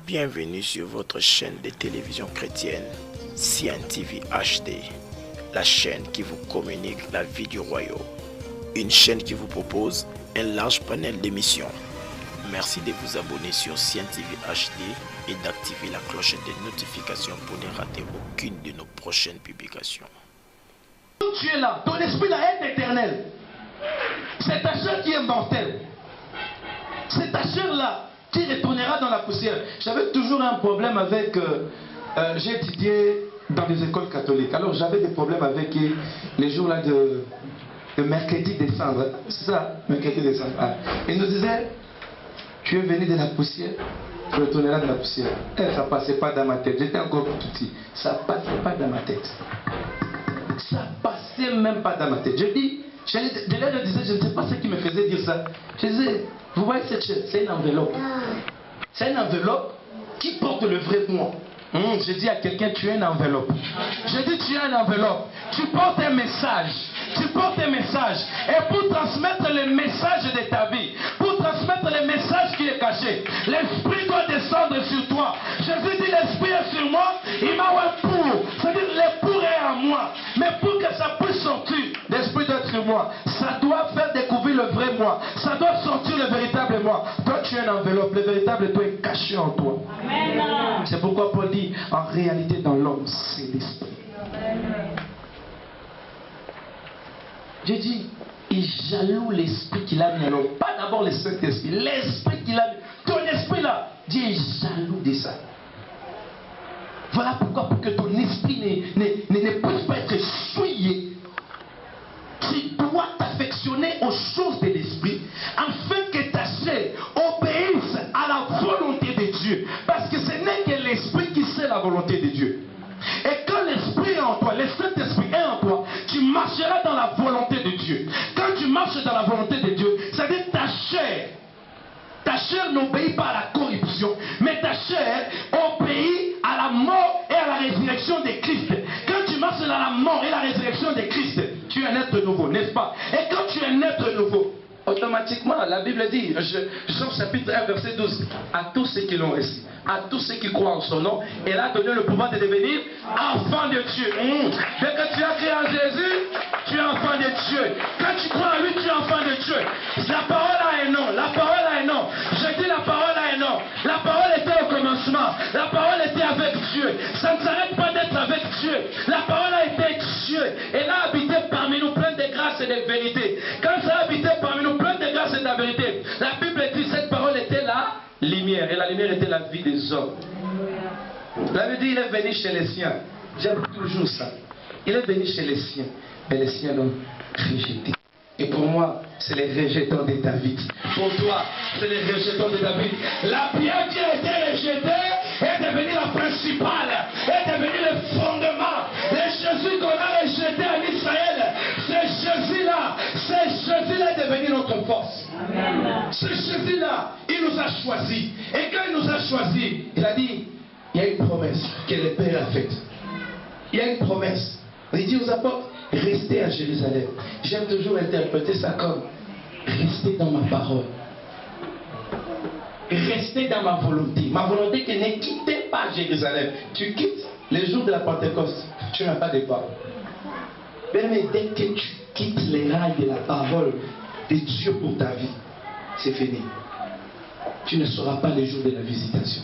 Bienvenue sur votre chaîne de télévision chrétienne, Cien TV HD, la chaîne qui vous communique la vie du royaume. Une chaîne qui vous propose un large panel d'émissions. Merci de vous abonner sur Cien TV HD et d'activer la cloche de notification pour ne rater aucune de nos prochaines publications. Tu es là, ton esprit là est éternel. C'est ta chair qui est mortelle. C'est ta chair là qui retournera dans la poussière. J'avais toujours un problème avec... j'ai étudié dans des écoles catholiques. Alors j'avais des problèmes avec les jours là de mercredi décembre. C'est ça, mercredi décembre. Ah. Ils nous disaient, tu es venu de la poussière, tu retourneras dans la poussière. Et ça ne passait pas dans ma tête. J'étais encore tout petit. Ça ne passait pas dans ma tête. Ça ne passait même pas dans ma tête. Je dis, je leur disais, je ne sais pas ce qui me faisait dire ça. Je disais, vous voyez cette chaise, c'est une enveloppe. C'est une enveloppe qui porte le vrai moi. Je dis à quelqu'un, tu es une enveloppe. Je dis, tu es une enveloppe. Tu portes un message. Tu portes un message. Et pour transmettre le message de ta vie, pour transmettre le message qui est caché, l'esprit doit descendre sur toi. Jésus dit, l'esprit est sur moi, il m'a un pour. C'est-à-dire, le pour est en moi. Mais pour que ça puisse sortir, l'esprit doit être sur moi. Ça doit faire découvrir le vrai moi. Ça doit sortir le véritable moi. Toi, tu es une enveloppe. Le véritable toi est caché en toi. C'est pourquoi Paul dit, en réalité, dans l'homme, c'est l'esprit. J'ai dit, il jaloux l'esprit qu'il a mis en l'homme. Pas d'abord l'esprit, l'esprit qu'il a mis. Ton esprit là, Dieu est jaloux de ça. Voilà pourquoi, pour que ton esprit ne puisse pas être souillé, tu dois t'affectionner aux choses de l'esprit, afin que ta chair obéisse à la volonté de Dieu. Parce que ce n'est que l'esprit qui sait la volonté de Dieu. Et quand l'esprit est en toi, le Saint-Esprit est en toi, tu marcheras dans la volonté de Dieu. Quand tu marches dans la volonté de Dieu, c'est-à-dire ta chair n'obéit pas à la corruption, mais ta chair obéit à la mort et à la résurrection de Christ. Quand tu marches dans la mort et la résurrection de Christ, tu es un être nouveau, n'est-ce pas? Et quand tu es un être nouveau, automatiquement, la Bible dit, Jean chapitre 1, verset 12, à tous ceux qui l'ont reçu, à tous ceux qui croient en son nom, elle a donné le pouvoir de devenir enfant de Dieu. Dès que tu as créé en Jésus, tu es enfant de Dieu. Quand tu crois en lui, tu es enfant de Dieu. La parole a un nom, la parole a un nom. Je dis la parole a un nom. La parole était au commencement, la parole était avec Dieu. Ça ne s'arrête pas d'être avec Dieu. La parole a été Dieu. Elle a habité parmi nous plein de grâce et de vérité. Quand ça a habité parmi nous plein de grâce et de la vérité, la Bible dit cette parole était là. Lumière, et la lumière était la vie des hommes. La Bible dit il est venu chez les siens. J'aime toujours ça. Il est venu chez les siens, mais les siens l'ont rejeté. Et pour moi, c'est les rejetants de David. Pour toi, c'est les rejetants de David. La pierre qui a été rejetée est devenue la principale, est devenue le fondement. Le Jésus qu'on a rejeté en Israël, c'est Jésus-là est devenu notre force. Ce Jésus-là, il nous a choisis. Et quand il nous a choisis, il a dit, il y a une promesse que le Père a faite. Il y a une promesse. Il dit aux apôtres, restez à Jérusalem. J'aime toujours interpréter ça comme, restez dans ma parole. Restez dans ma volonté. Ma volonté que ne quittez pas Jérusalem. Tu quittes les jours de la Pentecôte. Tu n'as pas de part. Mais dès que tu quittes les rails de la parole de Dieu pour ta vie, c'est fini. Tu ne sauras pas les jours de la visitation.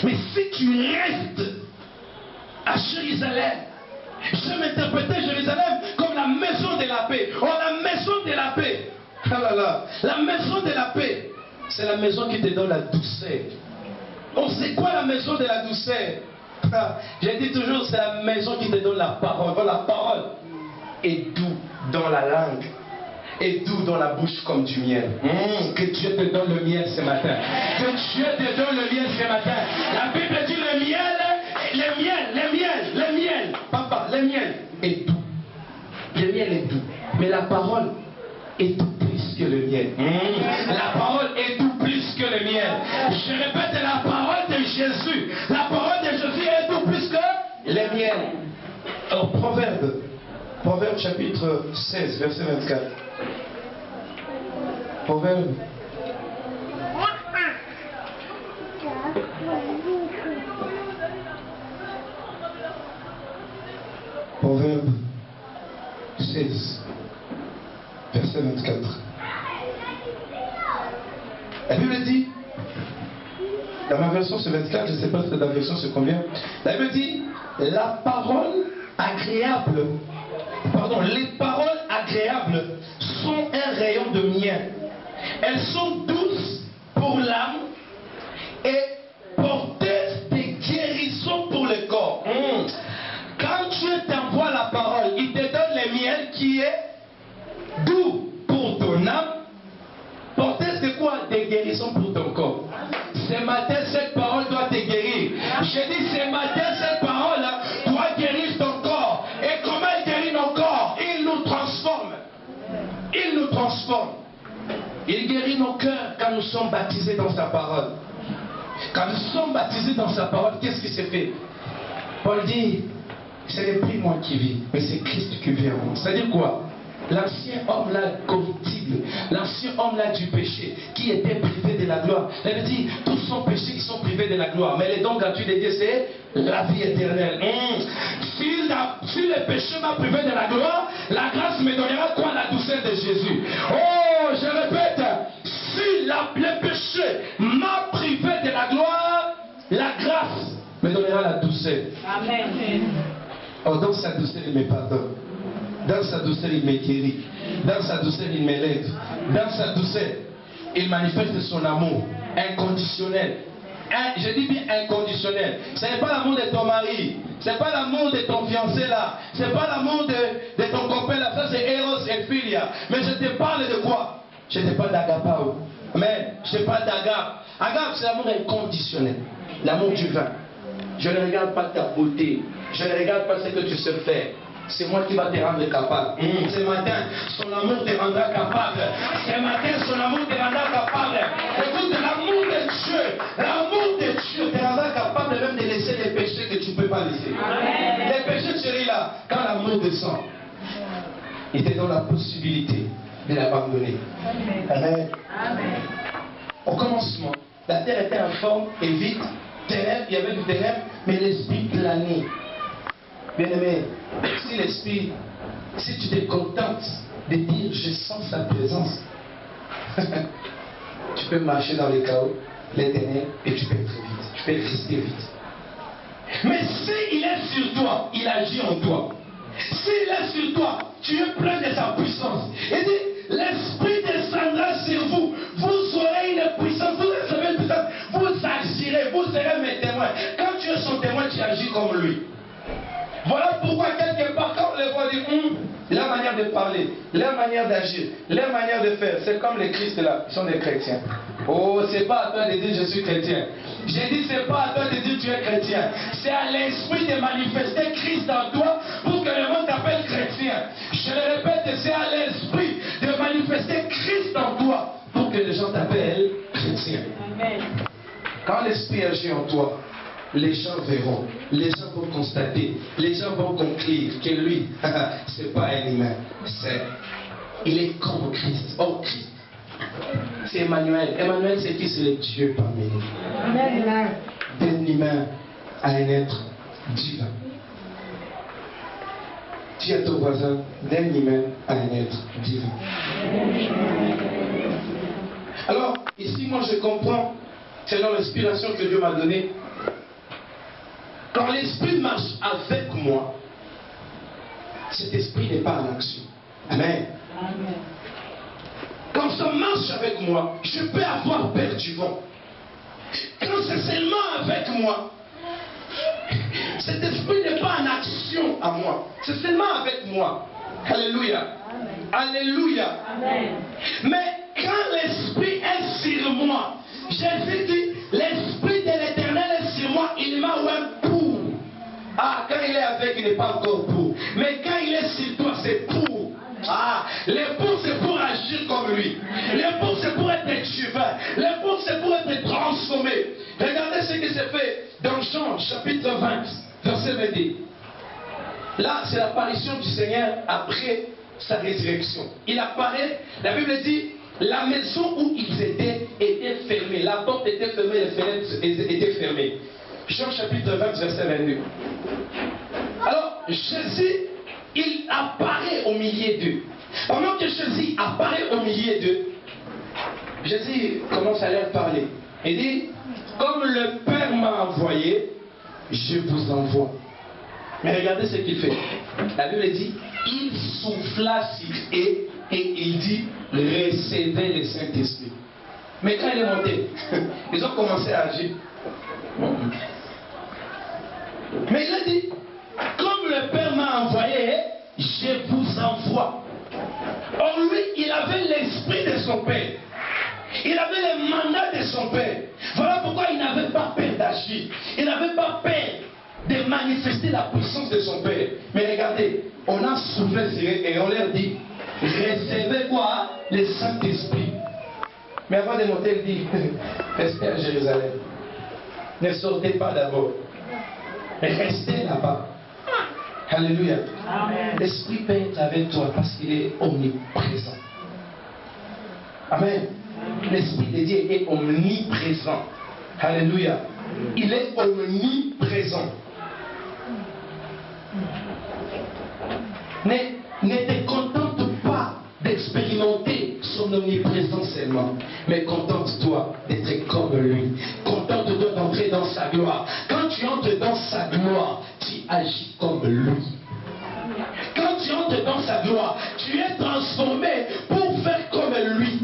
Mais si tu restes à Jérusalem, je m'interprétais Jérusalem comme la maison de la paix. Oh, la maison de la paix. Ah là là. La maison de la paix, c'est la maison qui te donne la douceur. Oh, c'est quoi la maison de la douceur? J'ai dit toujours, c'est la maison qui te donne la parole. La parole est doux dans la langue. Et doux dans la bouche comme du miel. Que Dieu te donne le miel ce matin. Que Dieu te donne le miel ce matin. La Bible dit le miel. Papa, le miel est doux. Le miel est doux. Mais la parole est doux plus que le miel. La parole est doux plus que le miel. Je répète, la parole de Jésus. La parole de Jésus est doux plus que le miel. Alors, Proverbe chapitre 16, verset 24. Proverbe Proverbe 16, verset 24. La Bible dit, dans ma version c'est 24, je ne sais pas si la version c'est combien. La Bible dit, la parole agréable, les paroles agréables sont un rayon de miel. Elles sont douces pour l'âme et porteuses de guérison pour le corps. Quand Dieu t'envoie la parole, il te donne le miel qui est doux pour ton âme. Porteuse de quoi? Des guérisons pour ton corps. Ce matin, cette parole doit te guérir. Je dis ce matin, cette parole doit guérir ton corps. Et comment elle guérit nos corps? Il nous transforme. Il nous transforme. Il guérit nos cœurs quand nous sommes baptisés dans sa parole. Quand nous sommes baptisés dans sa parole, qu'est-ce qui s'est fait? Paul dit, ce n'est plus moi qui vis, mais c'est Christ qui vit en moi. C'est-à-dire quoi? L'ancien homme là corruptible, l'ancien homme là du péché, qui était privé de la gloire. Elle dit, tous sont péchés qui sont privés de la gloire. Mais les dons gratuits de Dieu, c'est la vie éternelle. Si le péché m'a privé de la gloire, la grâce me donnera quoi? La douceur de Jésus. Oh, je répète, si le péché m'a privé de la gloire, la grâce me donnera la douceur. Amen. Oh, dans sa douceur, il me pardonne. Dans sa douceur, il me guérit. Dans sa douceur, il m'élève. Dans sa douceur, il manifeste son amour inconditionnel. Je dis bien inconditionnel. Ce n'est pas l'amour de ton mari. Ce n'est pas l'amour de ton fiancé là. Ce n'est pas l'amour de ton copain là. Ça c'est Eros et Philia. Mais je te parle de quoi? Je te parle d'agapao. Mais je te parle d'agape. Agape, c'est l'amour inconditionnel. L'amour du vin. Je ne regarde pas ta beauté. Je ne regarde pas ce que tu sais faire. C'est moi qui va te rendre capable. Ce matin, son amour te rendra capable. Ce matin, son amour te rendra capable. Écoute, l'amour de Dieu te rendra capable même de laisser les péchés que tu ne peux pas laisser. Amen. Les péchés, chérie, là, quand l'amour descend, il te donne la possibilité de l'abandonner. Amen. Amen. Au commencement, la terre était informe et vide. Ténèbres, il y avait du ténèbre, mais l'esprit planait. Bien-aimé, si l'esprit, si tu te contentes de dire je sens sa présence, tu peux marcher dans le chaos, les ténèbres, et tu peux être vite. Tu peux rester vite. Mais s'il est sur toi, il agit en toi. S'il est sur toi, tu es plein de sa puissance. Il dit, l'esprit descendra sur vous. Vous aurez une puissance, vous recevez une puissance, vous agirez, vous serez mes témoins. Quand tu es son témoin, tu agis comme lui. Voilà pourquoi quelque part, quand on les voit dire, la manière de parler, la manière d'agir, la manière de faire, c'est comme les Christ là, ils sont des chrétiens. Oh, c'est pas à toi de dire je suis chrétien. J'ai dit c'est pas à toi de dire tu es chrétien. C'est à l'esprit de manifester Christ en toi pour que le monde t'appelle chrétien. Je le répète, c'est à l'esprit de manifester Christ en toi pour que les gens t'appellent chrétien. Amen. Quand l'esprit agit en toi, les gens verront, les gens vont constater, les gens vont conclure que lui, c'est pas un humain, il est comme Christ. Oh Christ, c'est Emmanuel. Emmanuel, c'est qui? C'est le Dieu parmi nous. D'un humain à un être divin. Dis à ton voisin, d'un humain à un être divin. Alors, ici, moi je comprends, selon l'inspiration que Dieu m'a donnée, quand l'esprit marche avec moi, cet esprit n'est pas en action. Amen. Amen. Quand ça marche avec moi, je peux avoir peur du vent. Quand c'est seulement avec moi, cet esprit n'est pas en action à moi. C'est seulement avec moi. Alléluia. Amen. Alléluia. Amen. Mais quand l'esprit est sur moi, Jésus dit, l'esprit de l'Éternel est sur moi, il m'a ouvert pour. Ah, quand il est avec, il n'est pas encore pour. Mais quand il est sur toi, c'est pour. Ah, les pour, c'est pour agir comme lui. Les pour, c'est pour être divin. Les pour, c'est pour être transformé. Regardez ce qui s'est fait dans Jean, chapitre 20, verset 22. Là, c'est l'apparition du Seigneur après sa résurrection. Il apparaît, la Bible dit, la maison où ils étaient était fermée. La porte était fermée, les fenêtres étaient fermées. Jean chapitre 20, verset 22. Alors, Jésus il apparaît au milieu d'eux. Pendant que Jésus apparaît au milieu d'eux, Jésus commence à leur parler. Il dit, comme le Père m'a envoyé, je vous envoie. Mais regardez ce qu'il fait. La Bible dit, il souffla sur eux et il dit, recevez le Saint-Esprit. Mais quand il est monté, ils ont commencé à agir. Mais il a dit, comme le Père m'a envoyé, je vous envoie. Or lui, il avait l'esprit de son Père. Il avait le mandat de son Père. Voilà pourquoi il n'avait pas peur d'agir. Il n'avait pas peur de manifester la puissance de son Père. Mais regardez, on a soufflé sur eux et on leur dit, recevez quoi? Le Saint-Esprit. Mais avant de monter, il dit, restez à Jérusalem. Ne sortez pas d'abord. Restez là-bas. Alléluia. L'Esprit peut être avec toi parce qu'il est omniprésent. Amen. L'Esprit de Dieu est omniprésent. Alléluia. Il est omniprésent. Ne te contente pas d'expérimenter son omniprésence seulement, mais contente-toi d'être comme lui. Contente-toi d'entrer dans sa gloire. Quand tu entres dans sa gloire, tu agis comme lui. Quand tu entres dans sa gloire, tu es transformé pour faire comme lui.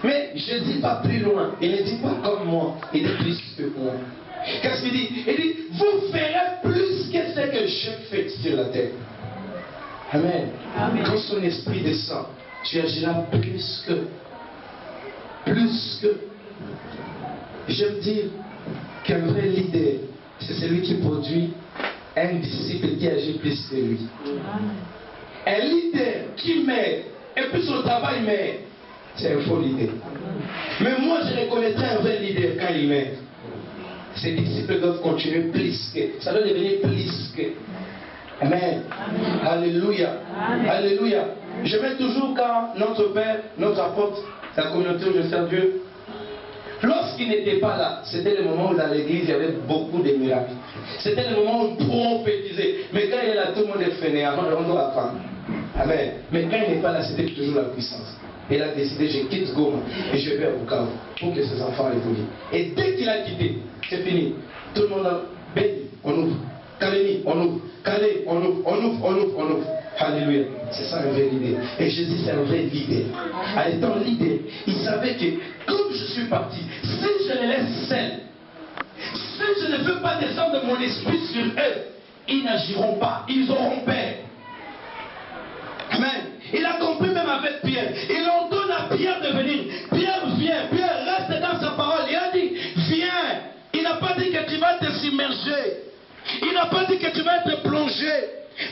Mais Jésus va plus loin. Il ne dit pas comme moi, il dit plus que moi. Qu'est-ce qu'il dit? Il dit, vous ferez plus que ce que je fais sur la terre. Amen. Amen. Quand son esprit descend, tu agiras plus que. J'aime dire qu'un vrai leader, c'est celui qui produit un disciple qui agit plus que lui. Un leader qui met, et puis son travail met, c'est un faux leader. Mais moi, je reconnaîtrais un vrai leader quand il met. Ses disciples doivent continuer plus que. Ça doit devenir plus que. Amen. Amen. Alléluia. Amen. Alléluia. Je mets toujours quand notre Père, notre apôtre, la communauté où je sers Dieu, lorsqu'il n'était pas là, c'était le moment où dans l'église il y avait beaucoup de miracles. C'était le moment où on prophétisait. Mais quand il est là, tout le monde est freiné. On doit apprendre. Amen. Mais quand il n'est pas là, c'était toujours la puissance. Il a décidé, je quitte Goma et je vais à Bukavu pour que ses enfants évoluent. Et dès qu'il a quitté, c'est fini. Tout le monde a béni, on ouvre. Kaleni, on ouvre. Calais, on ouvre, on ouvre, on ouvre, on ouvre. Alléluia. C'est ça un vrai leader. Et Jésus, c'est un vrai leader. En étant leader, il savait que comme je suis parti, si je les laisse seuls, si je ne veux pas descendre mon esprit sur eux, ils n'agiront pas. Ils auront peur. Amen. Il a compris même avec Pierre. Il ordonne à Pierre de venir. Pierre vient. Pierre reste dans sa parole. Il a dit, viens. Il n'a pas dit que tu vas te submerger. Il n'a pas dit que tu vas être plongé.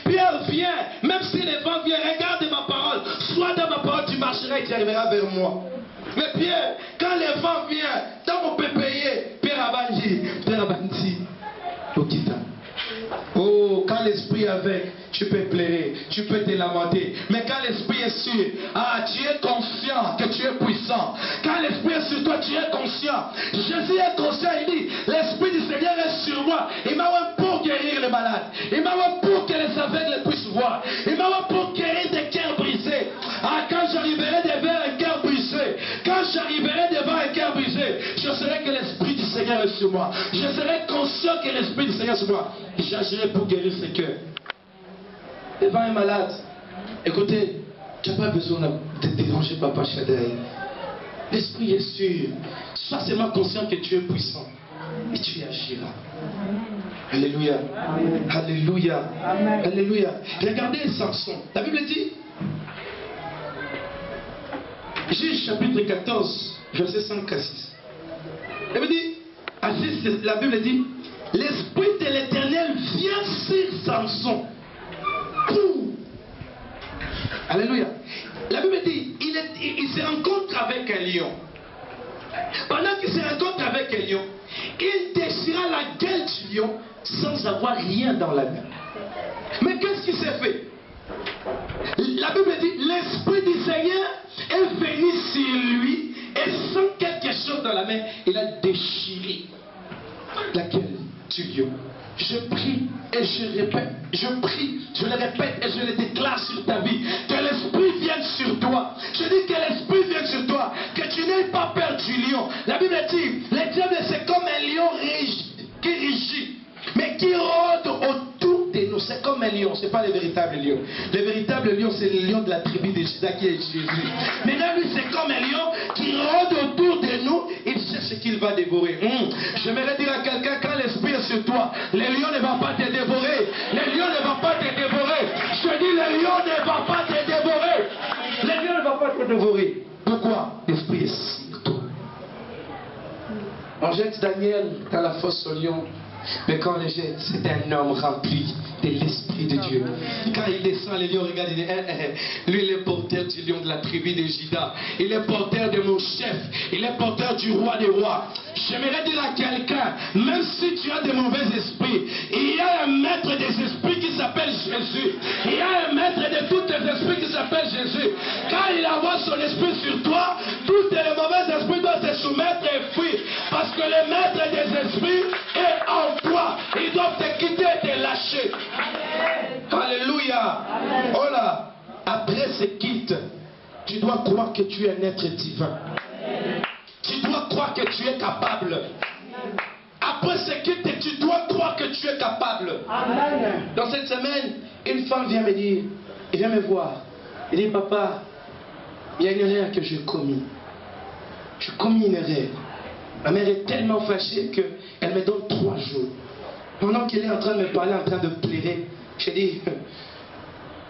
Pierre vient. Même si les vents viennent, regarde ma parole. Sois dans ma parole, tu marcheras et tu arriveras vers moi. Mais Pierre, quand les vents viennent, dans mon pépéier, Pierre Abandi, Okita. Oh, quand l'esprit est avec, tu peux pleurer, tu peux te lamenter. Mais quand l'esprit est sûr, tu es conscient que tu es puissant. Quand l'esprit est sur toi, tu es conscient. Jésus est conscient, il dit, l'esprit du Seigneur est sur moi. Il m'a envoyé pour guérir les malades. Il m'a envoyé pour que les aveugles puissent voir. Il m'a envoyé pour guérir des cœurs brisés. Quand j'arriverai devant un cœur brisé, quand j'arriverai devant un cœur brisé, je saurai que l'esprit du Seigneur est sur moi. Je serai conscient que l'esprit du Seigneur est sur moi. J'agirai pour guérir ces cœurs. Devant un malade, écoutez, tu n'as pas besoin de te déranger, Papa Shaddai. L'esprit est sûr. Sois seulement conscient que tu es puissant. Et tu agiras. Alléluia. Amen. Alléluia. Amen. Alléluia. Regardez Samson. La Bible dit, Juge chapitre 14, verset 5 à 6. La Bible dit, l'Esprit de l'Éternel vient sur Samson. Alléluia. La Bible dit, il se rencontre avec un lion. Pendant qu'il se rencontre avec un lion, il déchira la gueule du lion sans avoir rien dans la main. Mais qu'est-ce qui s'est fait? La Bible dit, l'Esprit du Seigneur est venu sur lui et sans quelque chose dans la main, il a déchiré la gueule du lion. Je prie et je répète, je prie, je le répète et je le déclare sur ta vie. Que l'Esprit vienne sur toi. Je dis que l'Esprit vienne sur toi. Que tu n'aies pas peur du lion. La Bible dit, le diable c'est comme un lion qui rugit, mais qui rôde autour de nous. C'est comme un lion, ce n'est pas le véritable lion. Le véritable lion, c'est le lion de la tribu de Juda qui est Jésus. Maintenant, lui, c'est comme un lion qui rôde autour de nous. Il sait ce qu'il va dévorer. J'aimerais dire à quelqu'un, quand l'Esprit est sur toi, le lion ne va pas te dévorer. Le lion ne va pas te dévorer. Je dis, le lion ne va pas te dévorer. Le lion ne va pas te dévorer. Pourquoi? L'Esprit est sur toi. On jette Daniel dans la fosse au lion. Mais quand on le jette, c'est un homme rempli de l'Esprit de Dieu. Quand il descend, le lion regarde, il dit, lui il est porteur du lion de la tribu de Juda. Il est porteur de mon chef. Il est porteur du roi des rois. J'aimerais dire à quelqu'un, même si tu as de mauvais esprits, il y a un maître des esprits qui s'appelle Jésus. Il y a un maître de tous les esprits qui s'appelle Jésus. Quand il envoie son esprit sur toi, tous les mauvais esprits doivent se soumettre et fuir. Parce que le maître des esprits est en toi. Ils doivent te quitter et te lâcher. Alléluia. Oh là, après ce quitte, tu dois croire que tu es un être divin. Tu dois croire que tu es capable. Après ce quitte, tu dois croire que tu es capable. Dans cette semaine, une femme vient me dire, elle vient me voir. Elle dit, papa, il y a une erreur que j'ai commise. J'ai commis une erreur. Ma mère est tellement fâchée qu'elle me donne 3 jours. Pendant qu'elle est en train de me parler, en train de pleurer, j'ai dit,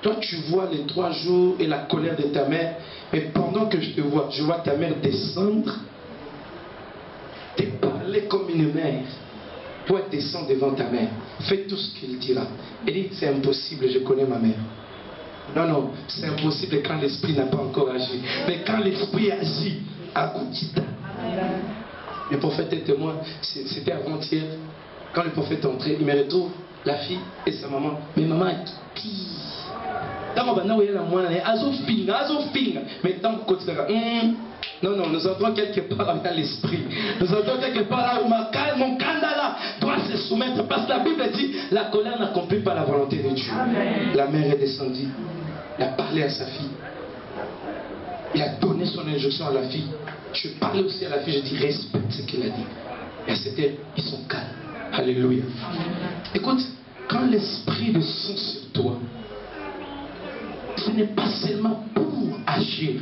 toi tu vois les 3 jours et la colère de ta mère, mais pendant que je te vois, je vois ta mère descendre, te parler comme une mère. Toi descends devant ta mère, fais tout ce qu'elle dira. Elle dit, c'est impossible, je connais ma mère. Non, non, c'est impossible quand l'esprit n'a pas encore agi. Mais quand l'esprit agit, à Koutita. Le prophète est témoin, c'était avant-hier. Quand le prophète est entré, il me retrouve la fille et sa maman. Mais maman est qui? Mais tant que non, non, nous entrons quelque part dans l'esprit. Nous entrons quelque part là où mon kandala doit se soumettre. Parce que la Bible dit, la colère n'accomplit pas la volonté de Dieu. Amen. La mère est descendue. Il a parlé à sa fille. Il a donné son injonction à la fille. Je parlais aussi à la fille, je dis respecte ce qu'il a dit. Et c'était, ils sont calmes. Alléluia. Écoute, quand l'esprit descend sur toi, ce n'est pas seulement pour agir,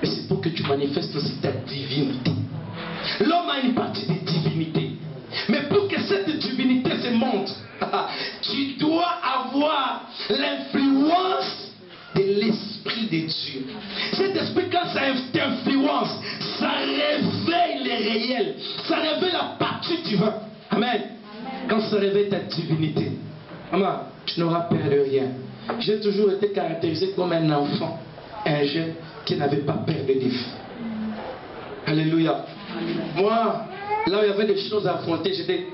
mais c'est pour que tu manifestes aussi ta divinité. L'homme a une partie de divinité. Mais pour que cette divinité se montre, tu dois avoir l'influence de l'Esprit de Dieu. Cet esprit, quand ça t'influence, ça réveille les réels. Ça réveille la partie divine. Amen. Quand ça réveille ta divinité, maman, tu n'auras peur de rien. J'ai toujours été caractérisé comme un enfant, un jeune qui n'avait pas peur de défis. Alléluia. Moi, là où il y avait des choses à affronter, j'étais,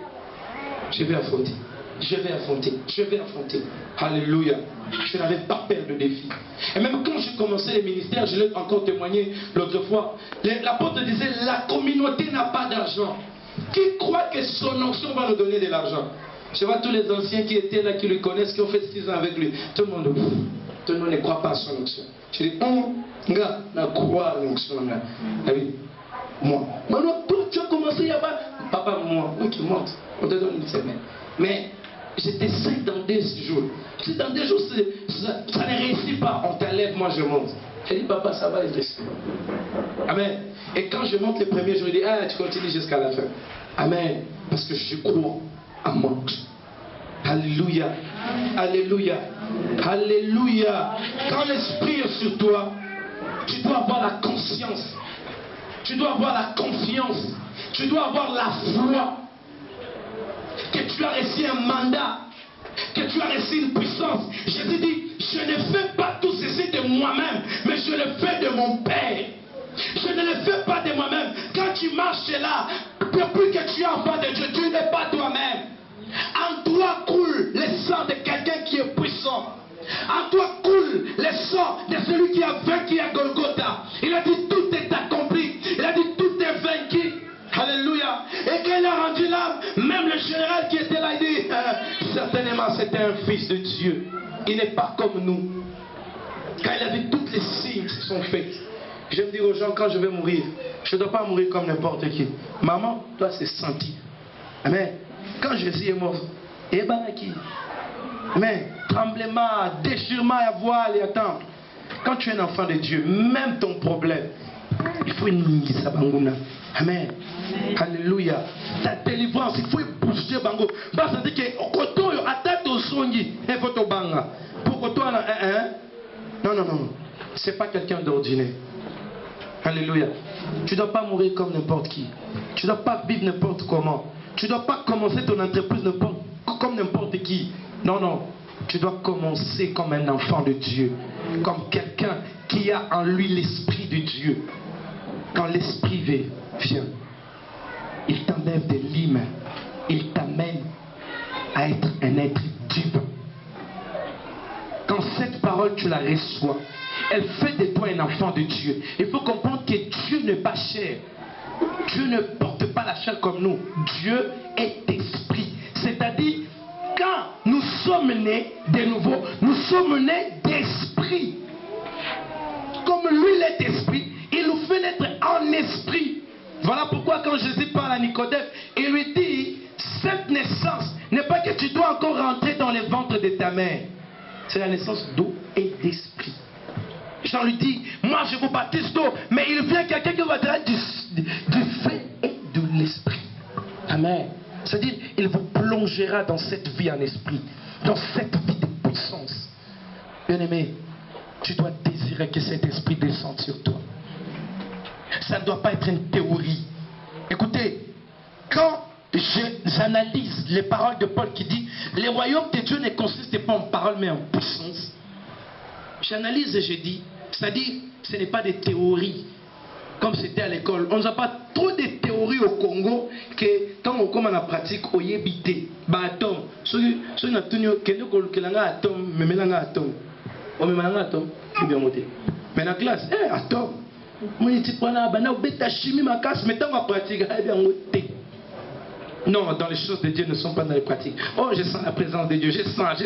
je vais affronter. Je vais affronter, je vais affronter. Alléluia. Je n'avais pas peur de défis. Et même quand j'ai commencé les ministères, je l'ai encore témoigné l'autre fois. L'apôtre disait, la communauté n'a pas d'argent. Qui croit que son onction va nous donner de l'argent? Je vois tous les anciens qui étaient là, qui le connaissent, qui ont fait 6 ans avec lui. Tout le monde ne croit pas à son onction. Je dis, gars, on croit à l'onction. Moi. Maintenant, toi, tu as commencé là-bas. Papa, moi, qui monte. On te donne une semaine. Mais j'étais 5 dans 2 jours. Si dans 2 jours, ça ne réussit pas, on t'enlève, moi je monte. J'ai dit, papa, ça va, il réussit. Amen. Et quand je monte le premier jour, il dit, ah, tu continues jusqu'à la fin. Amen. Parce que je crois en moi. Alléluia. Alléluia. Alléluia. Quand l'esprit est sur toi, tu dois avoir la conscience. Tu dois avoir la confiance. Tu dois avoir la foi. Que tu as reçu un mandat. Que tu as reçu une puissance. Jésus dit, je ne fais pas tout ceci de moi-même, mais je le fais de mon Père. Je ne le fais pas de moi-même. Quand tu marches là, depuis que tu es enfant de Dieu, tu n'es pas toi-même. En toi coule le sang de quelqu'un qui est puissant. En toi coule le sang de celui qui a vaincu à Golgotha. Il a dit tout est accompli. Il a dit tout est vaincu. Alléluia. Et quand il a rendu l'âme, même le général qui était là, il dit, certainement c'était un fils de Dieu. Il n'est pas comme nous. Quand il a vu toutes les signes qui sont faits. J'aime dire aux gens, quand je vais mourir, je ne dois pas mourir comme n'importe qui. Maman doit se sentir. Amen. Quand Jésus est mort, et ben qui? Mais tremblement, déchirement à voile et attends. Quand tu es un enfant de Dieu, même ton problème, il faut une ligne sabanguna. Amen. Alléluia. Ta délivrance, il faut bouger bango. Bah ça dit que koto yo attaque au songi, il faut to banga. Pour koto na non. C'est pas quelqu'un d'ordinaire. Alléluia. Tu ne dois pas mourir comme n'importe qui. Tu ne dois pas vivre n'importe comment. Tu ne dois pas commencer ton entreprise comme n'importe qui. Non. Tu dois commencer comme un enfant de Dieu. Comme quelqu'un qui a en lui l'esprit de Dieu. Quand l'esprit vient, il t'enlève de l'humain. Il t'amène à être un être divin. Quand cette parole, tu la reçois, elle fait de toi un enfant de Dieu. Il faut comprendre que Dieu n'est pas chair. Dieu ne porte pas la chair comme nous. Dieu est esprit. C'est-à-dire, quand nous sommes nés de nouveau, nous sommes nés d'esprit. Comme lui, il est esprit, il nous fait naître en esprit. Voilà pourquoi quand Jésus parle à Nicodème, il lui dit, cette naissance n'est pas que tu dois encore rentrer dans le ventre de ta mère. C'est la naissance d'eau et d'esprit. Jean lui dit, moi je vous baptise d'eau, mais il vient quelqu'un qui va dire du feu et de l'esprit. Amen. C'est-à-dire, il vous plongera dans cette vie en esprit, dans cette vie de puissance. Bien-aimé, tu dois désirer que cet esprit descende sur toi. Ça ne doit pas être une théorie. Écoutez, quand j'analyse les paroles de Paul qui dit, le royaume de Dieu ne consiste pas en paroles mais en puissance. J'analyse et je dis, c'est-à-dire, ce n'est pas des théories comme c'était à l'école. On n'a pas trop de théories au Congo que quand on commence à pratique, on y habite. Bah, atome. Si on a tenu atome, mais maintenant atome. On met atome, c'est bien monté. Mais la classe, atome. Moi, je dis, on bêta chimie, ma casse, mais tant qu'on pratique, bien monté. Non, dans les choses de Dieu ne sont pas dans les pratiques. Oh, je sens la présence de Dieu, je sens.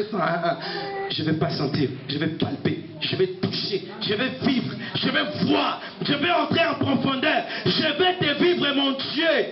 Je ne vais pas sentir, je vais palper, je vais toucher, je vais vivre, je vais voir, je vais entrer en profondeur, je vais te vivre, mon Dieu.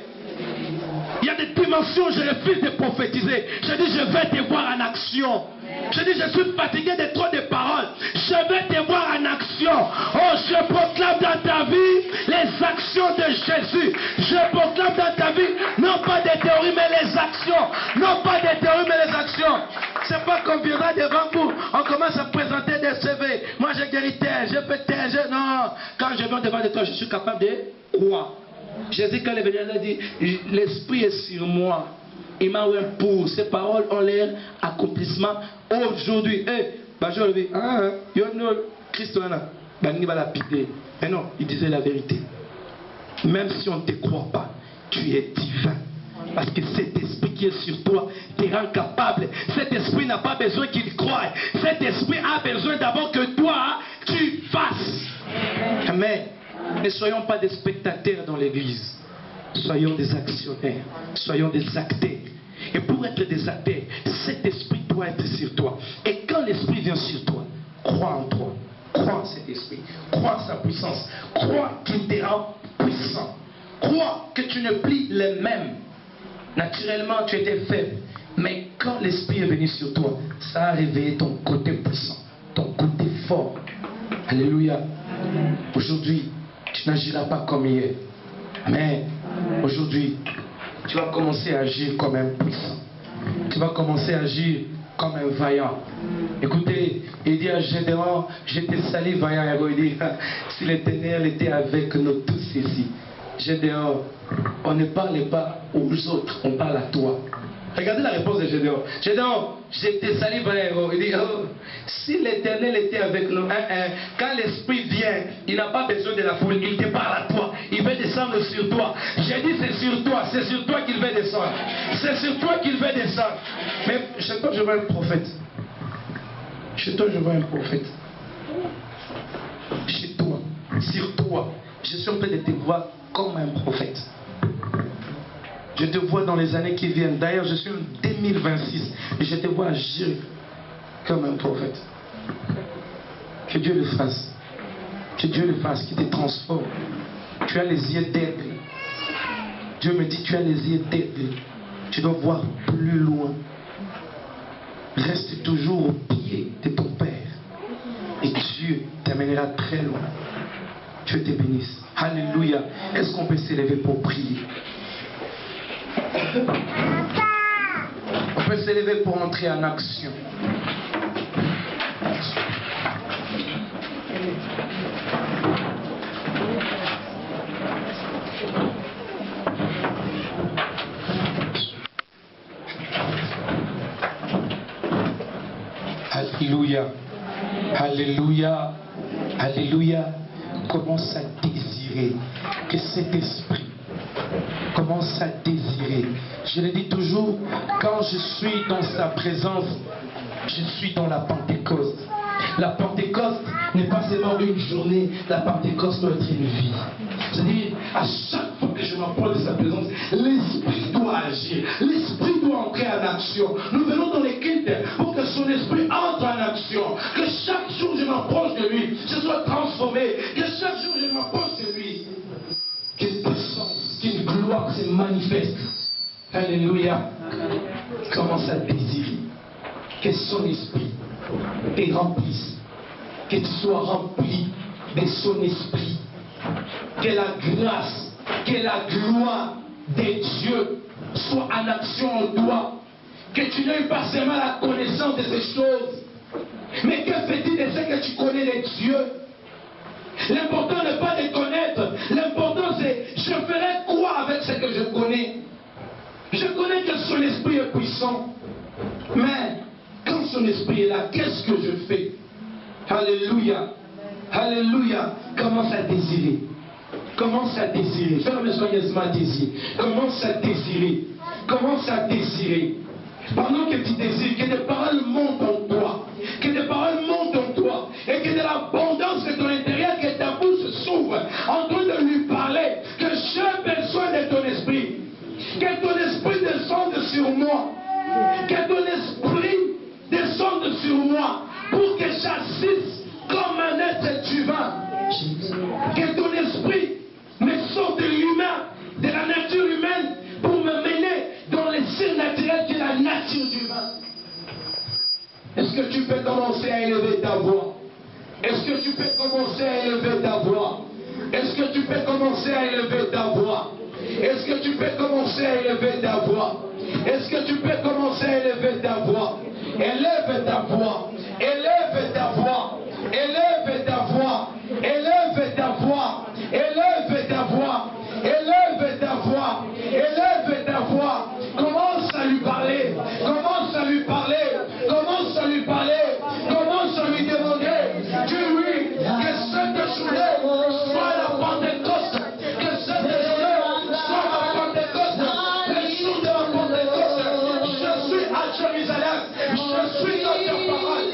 Il y a des dimensions, je refuse de prophétiser. Je dis, je vais te voir en action. Je dis, je suis fatigué de trop de paroles. Je vais te voir en action. Oh, je proclame dans ta vie les actions de Jésus. Je proclame dans ta vie, non pas des théories, mais les actions. Non pas des théories, mais les actions. C'est pas qu'on viendra devant vous, on commence à présenter des CV. Moi, j'ai guéri tel, je fais tel, non. Quand je viens devant de toi, je suis capable de croire. Jésus, quand il est venu, il a dit, l'Esprit est sur moi. Il m'a ouvert pour ces paroles ont l'air accomplissement aujourd'hui. Mais non, il disait la vérité. Même si on ne te croit pas, tu es divin. Parce que cet esprit qui est sur toi te rend capable. Cet esprit n'a pas besoin qu'il croie. Cet esprit a besoin d'abord que toi, tu fasses. Amen. Ne soyons pas des spectateurs dans l'église. Soyons des actionnaires. Soyons des acteurs. Et pour être des acteurs, cet esprit doit être sur toi. Et quand l'esprit vient sur toi, crois en toi. Crois en cet esprit. Crois en sa puissance. Crois qu'il te rend puissant. Crois que tu ne plies les mêmes. Naturellement, tu étais faible. Mais quand l'esprit est venu sur toi, ça a réveillé ton côté puissant. Ton côté fort. Alléluia. Aujourd'hui, tu n'agiras pas comme hier. Mais aujourd'hui, tu vas commencer à agir comme un puissant. Tu vas commencer à agir comme un vaillant. Écoutez, il dit à Gédéon, je te salue vaillant. Il dit, si l'Éternel était avec nous tous ici. Gédéon, on ne parle pas aux autres, on parle à toi. Regardez la réponse de Gédéon. Gédéon, je te salue vaillant. Il dit, oh, si l'Éternel était avec nous, quand l'Esprit vient, il n'a pas besoin de la foule, il te parle à toi. Il veut descendre sur toi. J'ai dit c'est sur toi qu'il veut descendre. C'est sur toi qu'il veut descendre. Mais chez toi, je vois un prophète. Chez toi, je vois un prophète. Chez toi, sur toi, je suis en train de te voir comme un prophète. Je te vois dans les années qui viennent. D'ailleurs, je suis en 2026 et je te vois agir comme un prophète. Que Dieu le fasse. Que Dieu le fasse, qu'il te transforme. Tu as les yeux d'aigle. Dieu me dit, tu as les yeux d'aigle. Tu dois voir plus loin. Reste toujours au pied de ton Père. Et Dieu t'amènera très loin. Dieu te bénisse. Alléluia. Est-ce qu'on peut s'élever pour prier? On peut s'élever pour entrer en action. Alléluia. Alléluia. Alléluia. Commence à désirer que cet esprit commence à désirer. Je le dis toujours, quand je suis dans sa présence, je suis dans la Pentecôte. La Pentecôte n'est pas seulement une journée, la Pentecôte doit être une vie. C'est-à-dire, à chaque fois que je m'approche de sa présence, l'esprit doit agir, l'esprit doit entrer en action. Nous venons dans les cultes pour que son esprit entre en action, que chaque jour je m'approche de lui, je sois transformé, que chaque jour je m'approche de lui, qu'une puissance, qu'une gloire se manifeste. Alléluia. Commence à désirer que son esprit te remplisse, que tu sois rempli de son esprit, que la grâce, que la gloire de Dieu soit en action en toi, que tu n'aies pas seulement la connaissance de ces choses, mais que fais-tu de ce que tu connais de Dieu? L'important n'est pas de connaître, l'important c'est je ferai quoi avec ce que je connais? Je connais que son esprit est puissant, mais quand son esprit est là, qu'est-ce que je fais? Alléluia. Alléluia. Commence à désirer. Commence à désirer. Ferme soigneusement à désirer. Commence à désirer. Commence à désirer. Pendant que tu désires, que des paroles montent en toi. Que des paroles montent en toi. Et que de l'abondance de ton intérieur, que ta bouche s'ouvre en train de lui parler. Que j'ai besoin de ton esprit. Que ton esprit descende sur moi. Que ton esprit descende sur moi. Pour que j'assiste comme un être divin. Que ton esprit me sorte de l'humain, de la nature humaine, pour me mener dans les signes naturels de la nature divine. Est-ce que tu peux commencer à élever ta voix? Est-ce que tu peux commencer à élever ta voix? Est-ce que tu peux commencer à élever ta voix? Est-ce que tu peux commencer à élever ta voix? Est-ce que tu peux commencer à élever ta voix? Élève ta voix. Élève ta voix. Élève ta voix. Élève ta voix. Élève ta voix. Élève ta voix. Élève ta voix. Commence à lui parler. Commence à lui parler. Commence à lui parler. Commence à lui demander. Dis-lui que cette journée soit la Pentecôte. Que cette journée soit la Pentecôte. Le jour de la Pentecôte. Je suis à Jérusalem. Je suis dans ta parole.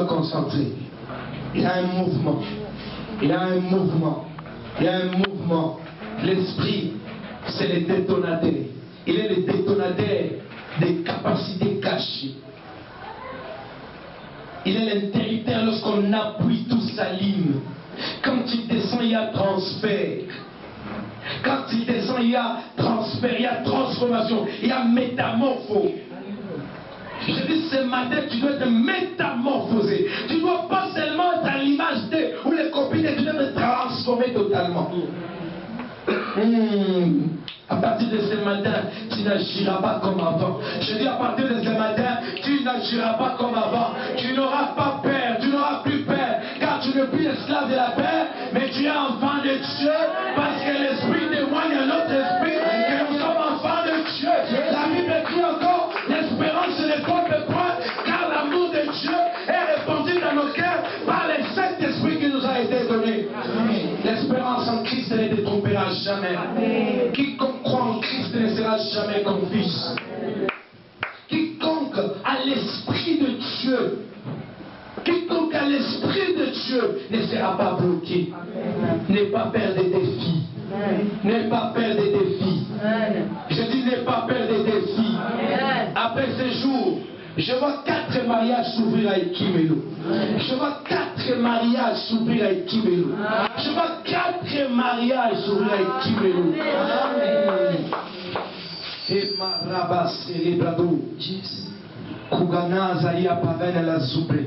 Concentré. Il y a un mouvement. Il y a un mouvement. Il y a un mouvement. L'esprit, c'est le détonateur. Il est le détonateur des capacités cachées. Il est l'interrupteur lorsqu'on appuie, tout s'allume. Quand il descend, il y a transfert. Quand il descend, il y a transfert, il y a transformation, il y a métamorphose. Je dis ce matin, tu dois te métamorphoser. Tu dois pas seulement être à l'image d'eux ou les copines, tu dois te transformer totalement. À partir de ce matin, tu n'agiras pas comme avant. Je dis à partir de ce matin, tu n'agiras pas comme avant. Tu n'auras pas peur, tu n'auras plus peur, car tu n'es plus esclave de la peur, mais tu es enfant de Dieu, parce que l'esprit témoigne à notre esprit que nous sommes enfants de Dieu. La Bible dit encore, l'espérance ne compte point, car l'amour de Dieu est répandu dans nos cœurs par le Saint-Esprit qui nous a été donné. L'espérance en Christ ne te trompera jamais. Amen. Quiconque croit en Christ ne sera jamais confus. Quiconque a l'Esprit de Dieu, quiconque a l'Esprit de Dieu ne sera pas bloqué. N'aie pas peur des défis. N'aie pas peur des défis. Je dis n'aie pas peur des défis. Après ce jour, je vois 4 mariages s'ouvrir à Ekimelo. Je vois 4 mariages s'ouvrir à Ekimelo. Je vois 4 mariages s'ouvrir à Ekimelo. Femaraba celebrado. Kuganaza ya pagana la zubre.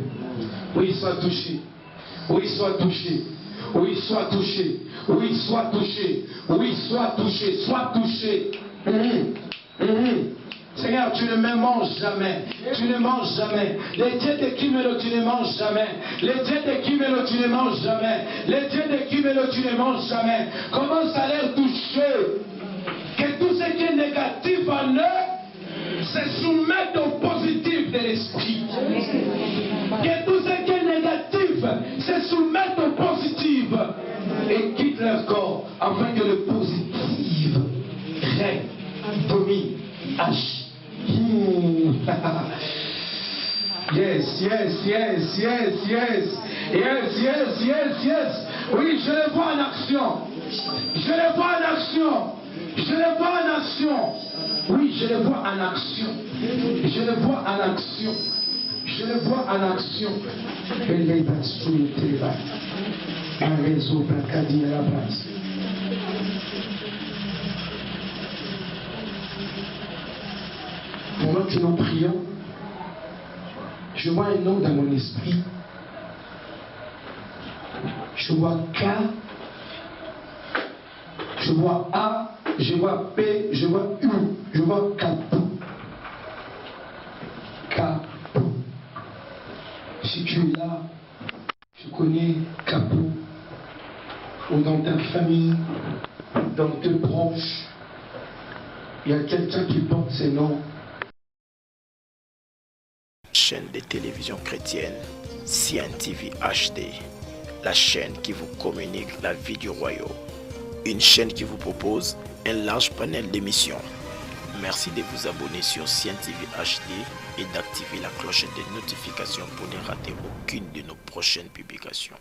Oui, sois touché. Oui, sois touché. Oui, sois touché. Oui, sois touché. Oui, sois touché. Sois touché. Seigneur, tu ne me manges jamais. Tu ne manges jamais. Les dieux de Kimelo, tu ne manges jamais. Les dieux de Kimelo, tu ne manges jamais. Les dieux de Kimelo, tu ne manges jamais. Commence à les toucher. Que tout ce qui est négatif en eux se soumette au positif de l'esprit. Que tout ce qui est négatif se soumette au positif et quitte leur corps afin que le positif règne, domine, agisse. Yes, yes, yes, yes, yes, yes, yes, yes, yes. Oui, je les vois en action. Je les vois en action. Je les vois en action. Oui, je les vois en action. Je les vois en action. Je les vois en action. Elle est sous le téléphone. Un réseau Bracadi à la base. Pendant que nous prions, je vois un nom dans mon esprit. Je vois K. Je vois A. Je vois P, je vois U, je vois Kapou. Kapou. Si tu es là, tu connais Kapou, ou dans ta famille, dans tes proches, il y a quelqu'un qui porte ces noms. Chaîne de télévision chrétienne, CNTV HD, la chaîne qui vous communique la vie du royaume. Une chaîne qui vous propose un large panel d'émissions. Merci de vous abonner sur CNTV HD et d'activer la cloche de notification pour ne rater aucune de nos prochaines publications.